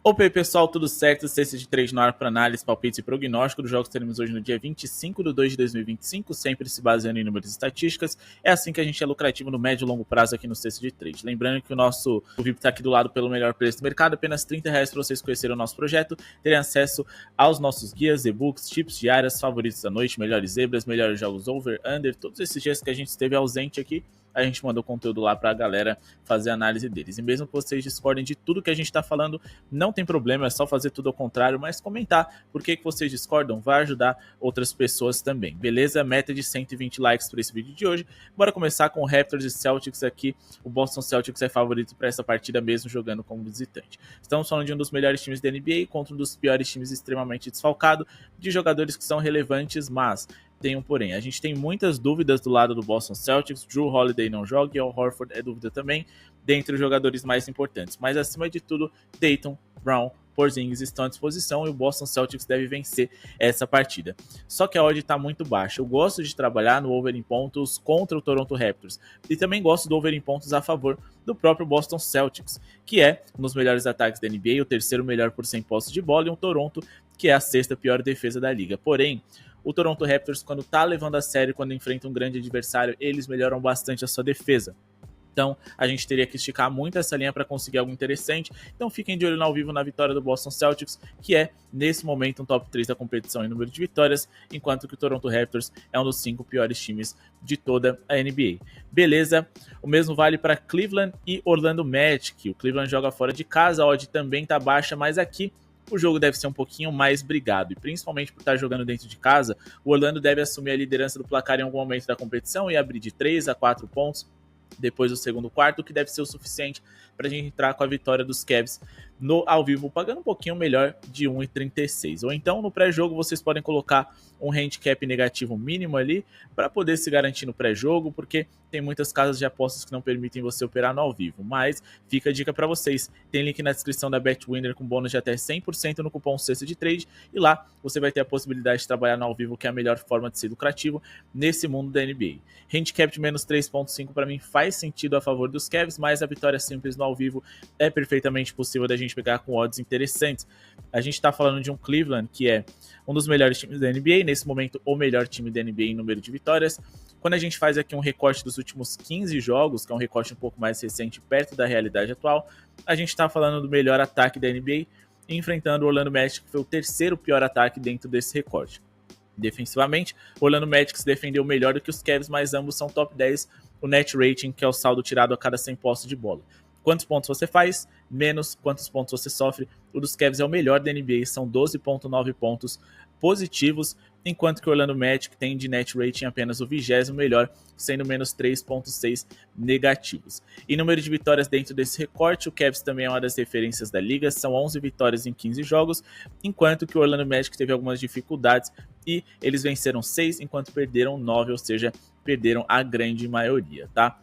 Opa aí pessoal, tudo certo? Sexta de 3 na hora para análise, palpites e prognóstico dos jogos que teremos hoje no dia 25/2/2025, sempre se baseando em números e estatísticas. É assim que a gente é lucrativo no médio e longo prazo aqui no Sexta de 3. Lembrando que o VIP está aqui do lado pelo melhor preço do mercado, apenas R$ 30 para vocês conhecerem o nosso projeto, terem acesso aos nossos guias, e-books, tips diárias, favoritos da noite, melhores zebras, melhores jogos over, under, todos esses dias que a gente esteve ausente aqui, a gente mandou conteúdo lá pra galera fazer a análise deles. E mesmo que vocês discordem de tudo que a gente tá falando, não tem problema, é só fazer tudo ao contrário, mas comentar por que vocês discordam vai ajudar outras pessoas também, beleza? Meta de 120 likes para esse vídeo de hoje. Bora começar com o Raptors e Celtics aqui. O Boston Celtics é favorito para essa partida mesmo jogando como visitante. Estamos falando de um dos melhores times da NBA contra um dos piores times extremamente desfalcado, de jogadores que são relevantes, mas tem um porém. A gente tem muitas dúvidas do lado do Boston Celtics. Drew Holiday não joga e Al Horford é dúvida também, dentre os jogadores mais importantes. Mas acima de tudo, Tatum, Brown, Porzingis estão à disposição e o Boston Celtics deve vencer essa partida. Só que a odd está muito baixa. Eu gosto de trabalhar no over em pontos contra o Toronto Raptors e também gosto do over em pontos a favor do próprio Boston Celtics, que é um dos melhores ataques da NBA, o terceiro melhor por 100 posses de bola, e um Toronto que é a sexta pior defesa da liga. Porém, o Toronto Raptors, quando tá levando a sério, quando enfrenta um grande adversário, eles melhoram bastante a sua defesa. Então, a gente teria que esticar muito essa linha para conseguir algo interessante. Então, fiquem de olho no ao vivo na vitória do Boston Celtics, que é, nesse momento, um top 3 da competição em número de vitórias, enquanto que o Toronto Raptors é um dos 5 piores times de toda a NBA. Beleza? O mesmo vale para Cleveland e Orlando Magic. O Cleveland joga fora de casa, a odd também tá baixa, mas aqui o jogo deve ser um pouquinho mais brigado, e principalmente por estar jogando dentro de casa, o Orlando deve assumir a liderança do placar em algum momento da competição e abrir de 3 a 4 pontos depois do segundo quarto, que deve ser o suficiente para a gente entrar com a vitória dos Cavs no ao vivo, pagando um pouquinho melhor de 1,36. Ou então, no pré-jogo, vocês podem colocar um handicap negativo mínimo ali para poder se garantir no pré-jogo, porque tem muitas casas de apostas que não permitem você operar no ao vivo. Mas fica a dica para vocês, tem link na descrição da BetWinner com bônus de até 100% no cupom Sexta de Trade, e lá você vai ter a possibilidade de trabalhar no ao vivo, que é a melhor forma de ser lucrativo nesse mundo da NBA. Handicap de menos 3,5 para mim faz sentido a favor dos Cavs, mas a vitória simples no ao vivo é perfeitamente possível da gente pegar com odds interessantes. A gente está falando de um Cleveland que é um dos melhores times da NBA, nesse momento o melhor time da NBA em número de vitórias. Quando a gente faz aqui um recorte dos últimos 15 jogos, que é um recorte um pouco mais recente, perto da realidade atual, a gente está falando do melhor ataque da NBA, enfrentando o Orlando Magic, que foi o terceiro pior ataque dentro desse recorte. Defensivamente, o Orlando Magic se defendeu melhor do que os Cavs, mas ambos são top 10, o net rating, que é o saldo tirado a cada 100 posses de bola. Quantos pontos você faz, menos quantos pontos você sofre. O dos Cavs é o melhor da NBA, são 12,9 pontos positivos, enquanto que o Orlando Magic tem de net rating apenas o 20º melhor, sendo menos 3,6 negativos. Em número de vitórias dentro desse recorte, o Cavs também é uma das referências da liga, são 11 vitórias em 15 jogos, enquanto que o Orlando Magic teve algumas dificuldades e eles venceram 6, enquanto perderam 9, ou seja, perderam a grande maioria, tá?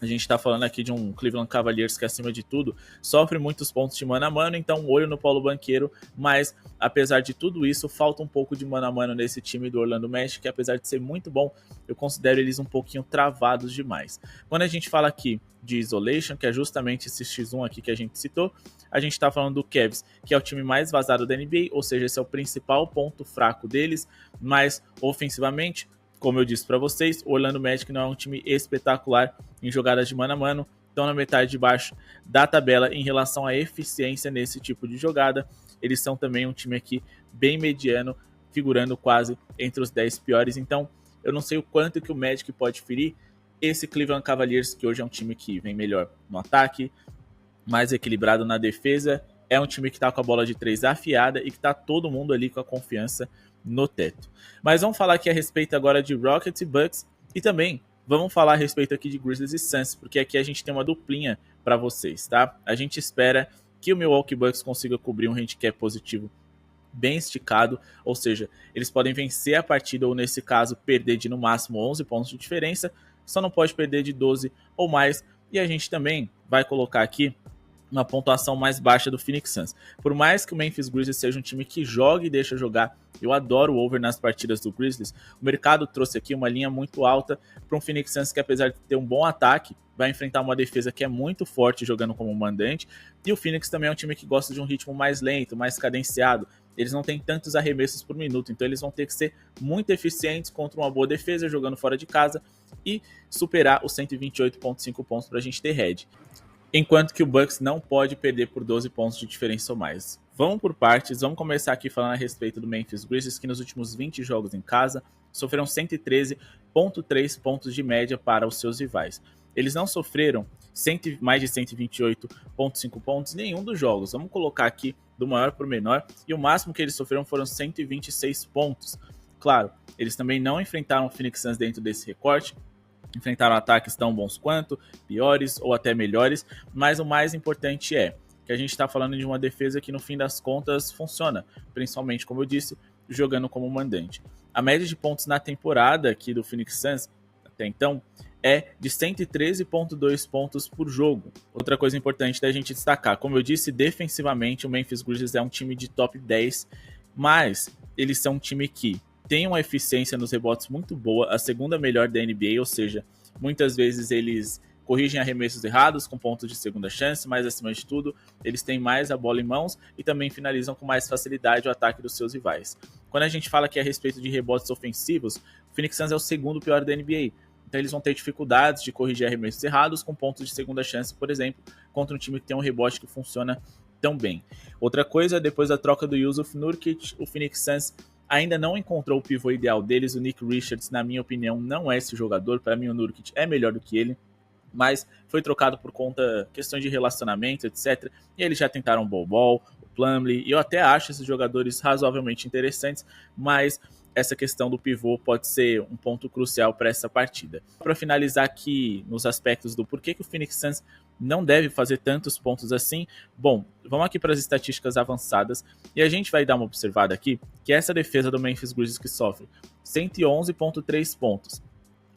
A gente está falando aqui de um Cleveland Cavaliers que, acima de tudo, sofre muitos pontos de mano a mano, então olho no Paulo Banchero, mas apesar de tudo isso, falta um pouco de mano a mano nesse time do Orlando Magic, que apesar de ser muito bom, eu considero eles um pouquinho travados demais. Quando a gente fala aqui de isolation, que é justamente esse X1 aqui que a gente citou, a gente está falando do Cavs, que é o time mais vazado da NBA, ou seja, esse é o principal ponto fraco deles, mas ofensivamente, como eu disse para vocês, o Orlando Magic não é um time espetacular em jogadas de mano a mano, estão na metade de baixo da tabela em relação à eficiência nesse tipo de jogada. Eles são também um time aqui bem mediano, figurando quase entre os 10 piores, então eu não sei o quanto que o Magic pode ferir esse Cleveland Cavaliers, que hoje é um time que vem melhor no ataque, mais equilibrado na defesa, é um time que está com a bola de 3 afiada e que está todo mundo ali com a confiança no teto. Mas vamos falar aqui a respeito agora de Rockets e Bucks, e também vamos falar a respeito aqui de Grizzlies e Suns, porque aqui a gente tem uma duplinha para vocês, tá? A gente espera que o Milwaukee Bucks consiga cobrir um handicap positivo bem esticado, ou seja, eles podem vencer a partida ou, nesse caso, perder de no máximo 11 pontos de diferença, só não pode perder de 12 ou mais, e a gente também vai colocar aqui uma pontuação mais baixa do Phoenix Suns. Por mais que o Memphis Grizzlies seja um time que joga e deixa jogar, eu adoro o over nas partidas do Grizzlies, o mercado trouxe aqui uma linha muito alta para um Phoenix Suns que, apesar de ter um bom ataque, vai enfrentar uma defesa que é muito forte jogando como mandante, e o Phoenix também é um time que gosta de um ritmo mais lento, mais cadenciado. Eles não têm tantos arremessos por minuto, então eles vão ter que ser muito eficientes contra uma boa defesa, jogando fora de casa, e superar os 128,5 pontos para a gente ter head. Enquanto que o Bucks não pode perder por 12 pontos de diferença ou mais. Vamos por partes, vamos começar aqui falando a respeito do Memphis Grizzlies, que nos últimos 20 jogos em casa sofreram 113,3 pontos de média para os seus rivais. Eles não sofreram mais de 128,5 pontos em nenhum dos jogos. Vamos colocar aqui do maior para o menor, e o máximo que eles sofreram foram 126 pontos. Claro, eles também não enfrentaram o Phoenix Suns dentro desse recorte, enfrentaram ataques tão bons quanto, piores ou até melhores, mas o mais importante é que a gente está falando de uma defesa que no fim das contas funciona, principalmente, como eu disse, jogando como mandante. A média de pontos na temporada aqui do Phoenix Suns, até então, é de 113,2 pontos por jogo. Outra coisa importante da gente destacar, como eu disse, defensivamente o Memphis Grizzlies é um time de top 10, mas eles são um time que tem uma eficiência nos rebotes muito boa, a segunda melhor da NBA, ou seja, muitas vezes eles corrigem arremessos errados com pontos de segunda chance, mas acima de tudo, eles têm mais a bola em mãos e também finalizam com mais facilidade o ataque dos seus rivais. Quando a gente fala aqui a respeito de rebotes ofensivos, o Phoenix Suns é o segundo pior da NBA, então eles vão ter dificuldades de corrigir arremessos errados com pontos de segunda chance, por exemplo, contra um time que tem um rebote que funciona tão bem. Outra coisa, depois da troca do Jusuf Nurkic, o Phoenix Suns ainda não encontrou o pivô ideal deles. O Nick Richards, na minha opinião, não é esse jogador. Para mim, o Nurkic é melhor do que ele, mas foi trocado por conta questões de relacionamento, etc. E eles já tentaram o Bol, o Plumlee, e eu até acho esses jogadores razoavelmente interessantes, mas essa questão do pivô pode ser um ponto crucial para essa partida. Para finalizar aqui nos aspectos do porquê que o Phoenix Suns não deve fazer tantos pontos assim, bom, vamos aqui para as estatísticas avançadas e a gente vai dar uma observada aqui, que essa defesa do Memphis Grizzlies que sofre 111,3 pontos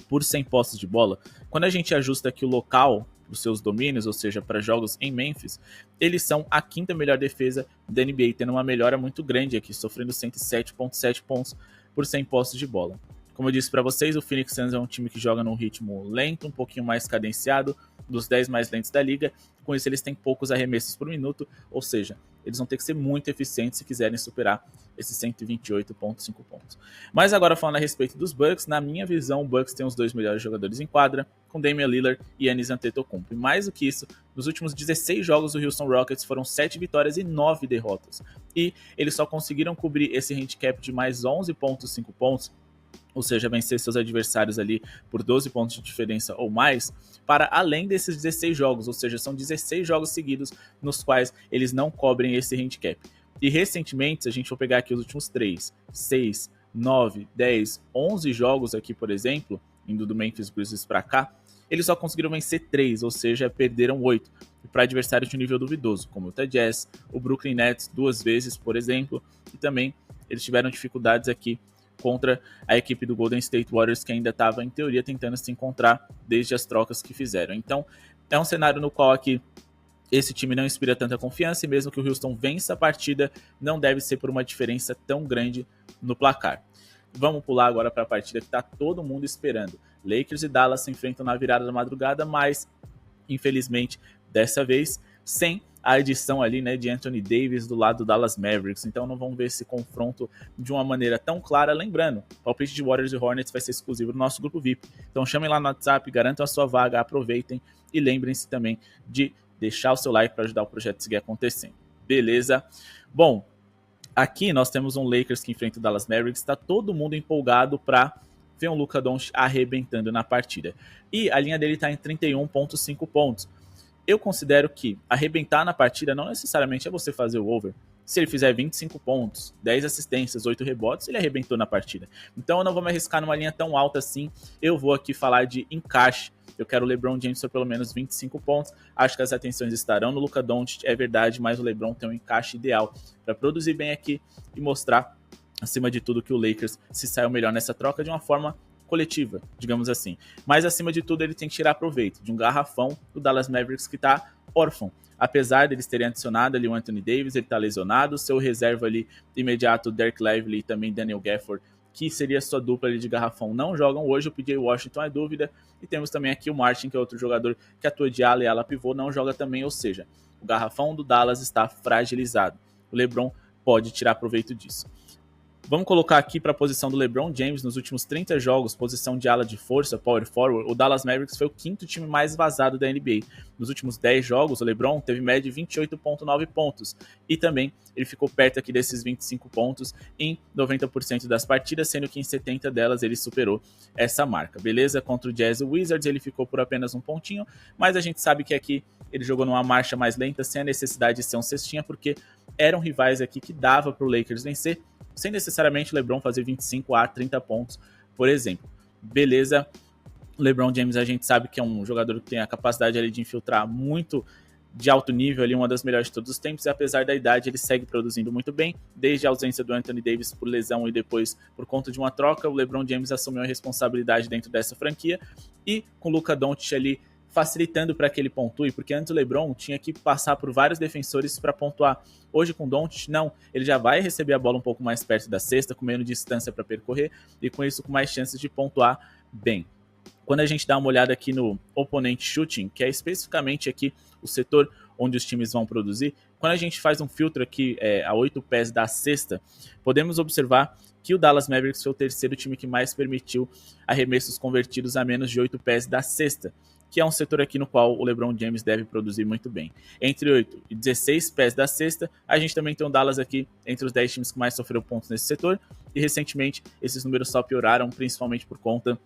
por 100 posses de bola, quando a gente ajusta aqui o local para os seus domínios, ou seja, para jogos em Memphis, eles são a quinta melhor defesa da NBA, tendo uma melhora muito grande aqui, sofrendo 107,7 pontos por 100 posses de bola. Como eu disse para vocês, o Phoenix Suns é um time que joga num ritmo lento, um pouquinho mais cadenciado, dos 10 mais lentos da liga. Com isso, eles têm poucos arremessos por minuto, ou seja, eles vão ter que ser muito eficientes se quiserem superar esses 128,5 pontos. Mas agora falando a respeito dos Bucks, na minha visão, o Bucks tem os dois melhores jogadores em quadra, com Damian Lillard e Giannis Antetokounmpo. E mais do que isso, nos últimos 16 jogos do Houston Rockets foram 7 vitórias e 9 derrotas. E eles só conseguiram cobrir esse handicap de mais 11,5 pontos, ou seja, vencer seus adversários ali por 12 pontos de diferença ou mais, para além desses 16 jogos, ou seja, são 16 jogos seguidos nos quais eles não cobrem esse handicap. E recentemente, se a gente for pegar aqui os últimos 3, 6, 9, 10, 11 jogos aqui, por exemplo, indo do Memphis Grizzlies para cá, eles só conseguiram vencer 3, ou seja, perderam 8, para adversários de um nível duvidoso, como o Utah Jazz, o Brooklyn Nets 2 vezes, por exemplo, e também eles tiveram dificuldades aqui contra a equipe do Golden State Warriors, que ainda estava, em teoria, tentando se encontrar desde as trocas que fizeram. Então, é um cenário no qual aqui esse time não inspira tanta confiança, e mesmo que o Houston vença a partida, não deve ser por uma diferença tão grande no placar. Vamos pular agora para a partida que está todo mundo esperando. Lakers e Dallas se enfrentam na virada da madrugada, mas, infelizmente, dessa vez, sem a edição ali, né, de Anthony Davis do lado do Dallas Mavericks. Então não vamos ver esse confronto de uma maneira tão clara. Lembrando, o palpite de Warriors e Hornets vai ser exclusivo do nosso grupo VIP. Então chamem lá no WhatsApp, garantam a sua vaga, aproveitem e lembrem-se também de deixar o seu like para ajudar o projeto a seguir acontecendo. Beleza? Bom, aqui nós temos um Lakers que enfrenta o Dallas Mavericks. Está todo mundo empolgado para ver um Luka Doncic arrebentando na partida. E a linha dele está em 31,5 pontos. Eu considero que arrebentar na partida não necessariamente é você fazer o over. Se ele fizer 25 pontos, 10 assistências, 8 rebotes, ele arrebentou na partida. Então eu não vou me arriscar numa linha tão alta assim. Eu vou aqui falar de encaixe. Eu quero o LeBron James por pelo menos 25 pontos. Acho que as atenções estarão no Luka Doncic, é verdade, mas o LeBron tem um encaixe ideal para produzir bem aqui e mostrar, acima de tudo, que o Lakers se saiu melhor nessa troca de uma forma coletiva, digamos assim. Mas acima de tudo ele tem que tirar proveito de um garrafão do Dallas Mavericks que está órfão. Apesar deles terem adicionado ali o Anthony Davis, ele está lesionado, seu reserva ali imediato, Derek Lively e também Daniel Gafford, que seria sua dupla ali de garrafão, não jogam hoje. O PJ Washington é dúvida. E temos também aqui o Martin, que é outro jogador que atua de ala e ala pivô, não joga também. Ou seja, o garrafão do Dallas está fragilizado. O LeBron pode tirar proveito disso. Vamos colocar aqui para a posição do LeBron James nos últimos 30 jogos, posição de ala de força, power forward. O Dallas Mavericks foi o quinto time mais vazado da NBA. Nos últimos 10 jogos, o LeBron teve média de 28,9 pontos. E também ele ficou perto aqui desses 25 pontos em 90% das partidas, sendo que em 70 delas ele superou essa marca. Beleza? Contra o Jazz e o Wizards ele ficou por apenas um pontinho, mas a gente sabe que aqui ele jogou numa marcha mais lenta, sem a necessidade de ser um cestinha, porque eram rivais aqui que dava para o Lakers vencer, sem necessariamente o LeBron fazer 25 a 30 pontos, por exemplo. Beleza, o LeBron James a gente sabe que é um jogador que tem a capacidade ali de infiltrar muito de alto nível, ali, uma das melhores de todos os tempos, e apesar da idade ele segue produzindo muito bem. Desde a ausência do Anthony Davis por lesão e depois por conta de uma troca, o LeBron James assumiu a responsabilidade dentro dessa franquia, e com o Luka Doncic ali facilitando para que ele pontue, porque antes o LeBron tinha que passar por vários defensores para pontuar. Hoje com o Doncic, não, ele já vai receber a bola um pouco mais perto da cesta, com menos distância para percorrer, e com isso com mais chances de pontuar bem. Quando a gente dá uma olhada aqui no opponent shooting, que é especificamente aqui o setor onde os times vão produzir, quando a gente faz um filtro aqui a 8 pés da cesta, podemos observar que o Dallas Mavericks foi o terceiro time que mais permitiu arremessos convertidos a menos de 8 pés da cesta, que é um setor aqui no qual o LeBron James deve produzir muito bem. Entre 8 e 16 pés da cesta, a gente também tem o Dallas aqui entre os 10 times que mais sofreram pontos nesse setor, e recentemente esses números só pioraram, principalmente por conta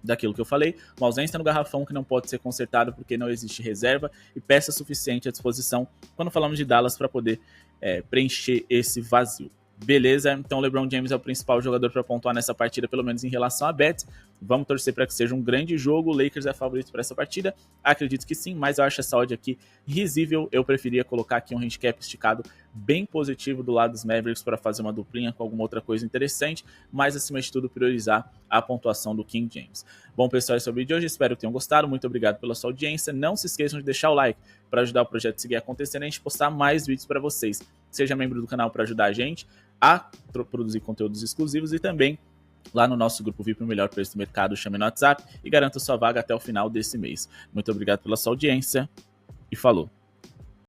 daquilo que eu falei, uma ausência no garrafão que não pode ser consertado porque não existe reserva e peça suficiente à disposição quando falamos de Dallas para poder preencher esse vazio. Beleza, então o LeBron James é o principal jogador para pontuar nessa partida, pelo menos em relação a bets. Vamos torcer para que seja um grande jogo. O Lakers é favorito para essa partida? Acredito que sim, mas eu acho essa odd aqui risível. Eu preferia colocar aqui um handicap esticado bem positivo do lado dos Mavericks para fazer uma duplinha com alguma outra coisa interessante, mas acima de tudo priorizar a pontuação do King James. Bom, pessoal, esse é o vídeo de hoje, espero que tenham gostado. Muito obrigado pela sua audiência. Não se esqueçam de deixar o like para ajudar o projeto a seguir acontecendo e a gente postar mais vídeos para vocês. Seja membro do canal para ajudar a gente a produzir conteúdos exclusivos e também lá no nosso grupo VIP, o melhor preço do mercado, chame no WhatsApp e garanta sua vaga até o final desse mês. Muito obrigado pela sua audiência e falou!